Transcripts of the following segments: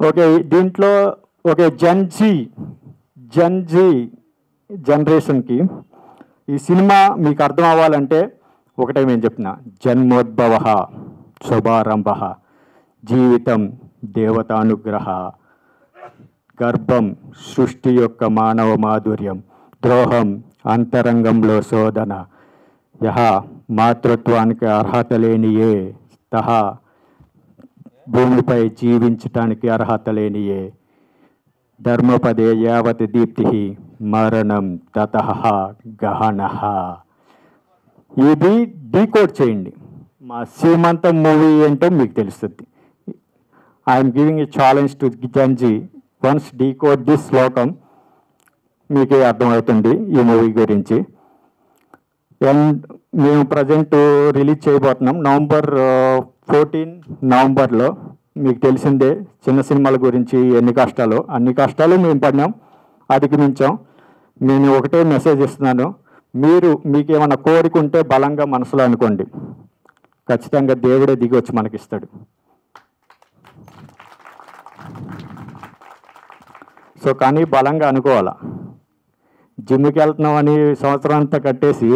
Okay, దీంట్లో okay Gen Z జనరేషన్కి ఈ సినిమా మీకు అర్థం అవ్వాలంటే ఒకటే మేము చెప్తున్నా, జన్మోద్భవ శుభారంభ, జీవితం దేవతానుగ్రహ, గర్భం సృష్టి యొక్క మానవ మాధుర్యం, ద్రోహం అంతరంగంలో శోధన, యహ మాతృత్వానికి అర్హత లేనియే, తహ భూమిపై జీవించటానికి అర్హత లేనియే, ధర్మపదే యావత్ దీప్తి, మరణం తతః గహనః. ఇది డీకోడ్ చేయండి, మా సీమంతం మూవీ ఏంటో మీకు తెలుస్తుంది. I'm giving a challenge to Gen Z, once decode this శ్లోకం మీకే అర్థమవుతుంది ఈ మూవీ గురించి. అండ్ మేము ప్రజెంట్ రిలీజ్ చేయబోతున్నాం నవంబర్ 14 నవంబర్లో. మీకు తెలిసిందే చిన్న సినిమాల గురించి ఎన్ని కష్టాలు, అన్ని కష్టాలు మేము పడినాం, అధిగమించాం. నేను ఒకటే మెసేజ్ ఇస్తున్నాను, మీకేమైనా కోరిక ఉంటే బలంగా మనసులో అనుకోండి, ఖచ్చితంగా దేవుడే దిగి వచ్చి మనకిస్తాడు. సో కానీ బలంగా అనుకోవాలా. జిమ్కి వెళ్తున్నామని సంవత్సరం అంతా కట్టేసి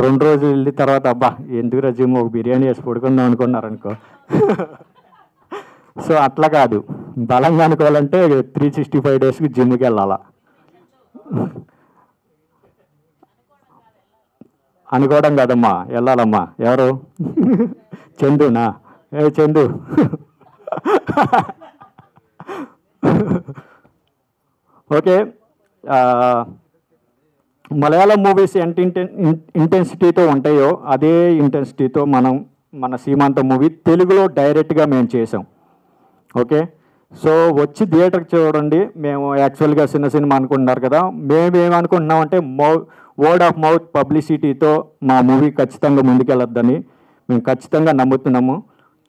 2 రోజులు వెళ్ళిన తర్వాత అబ్బా ఎందుకురా జిమ్, ఒక బిర్యానీ వేసి పడుకుందాం అనుకున్నారనుకో. సో అట్లా కాదు, బలంగా అనుకోవాలంటే 365 డేస్కి జిమ్కి వెళ్ళాలా. అనుకోవడం కాదమ్మా, వెళ్ళాలమ్మా. ఎవరు? చందునా? చందు. ఓకే, మలయాళం మూవీస్ ఎంత ఇంటెన్సిటీతో ఉంటాయో అదే ఇంటెన్సిటీతో మన సీమాంతం మూవీ తెలుగులో డైరెక్ట్గా మేము చేసాం. ఓకే, సో వచ్చి థియేటర్కి చూడండి. మేము యాక్చువల్గా చిన్న సినిమా అనుకుంటున్నారు కదా, మేమేమనుకుంటున్నామంటే వర్డ్ ఆఫ్ మౌత్ పబ్లిసిటీతో మా మూవీ ఖచ్చితంగా ముందుకెళ్ళొద్దని మేము ఖచ్చితంగా నమ్ముతున్నాము.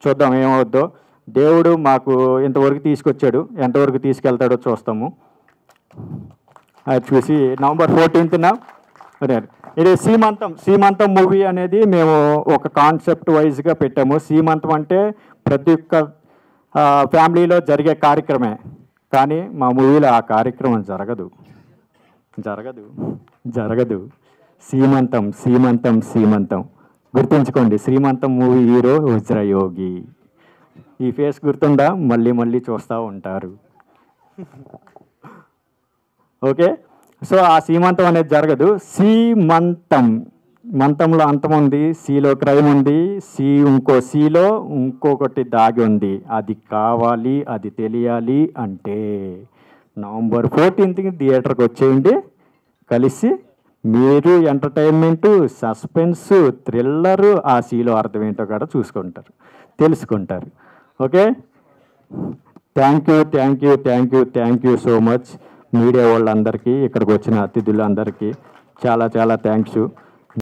చూద్దాం ఏమవుద్దో. దేవుడు మాకు ఇంతవరకు తీసుకొచ్చాడు, ఎంతవరకు తీసుకెళ్తాడో చూస్తాము. అది చూసి నవంబర్ 14న ఇది సీమంతం మూవీ అనేది మేము ఒక కాన్సెప్ట్ వైజ్గా పెట్టాము. సీమంతం అంటే ప్రతి ఒక్క ఫ్యామిలీలో జరిగే కార్యక్రమే, కానీ మా మూవీలో ఆ కార్యక్రమం జరగదు. సీమంతం గుర్తుంచుకోండి. శ్రీమంతం మూవీ హీరో వజ్రయోగి. ఈ ఫేస్ గుర్తుందా? మళ్ళీ చూస్తూ ఉంటారు. ఓకే, సో ఆ సీమంతం అనేది జరగదు. మంతంలో అంతం ఉంది, సీలో క్రైమ్ ఉంది, సీలో ఇంకొకటి దాగి ఉంది. అది కావాలి, అది తెలియాలి అంటే నవంబర్ 14కి థియేటర్కి వచ్చేయండి. కలిసి మీరు ఎంటర్టైన్మెంటు, సస్పెన్సు, థ్రిల్లరు, ఆ సీలో అర్థం ఏంటో కూడా తెలుసుకుంటారు. Okay, thank you so much. Media వాళ్ళందరికీ, ఇక్కడికి వచ్చిన అతిథులందరికీ చాలా థ్యాంక్స్.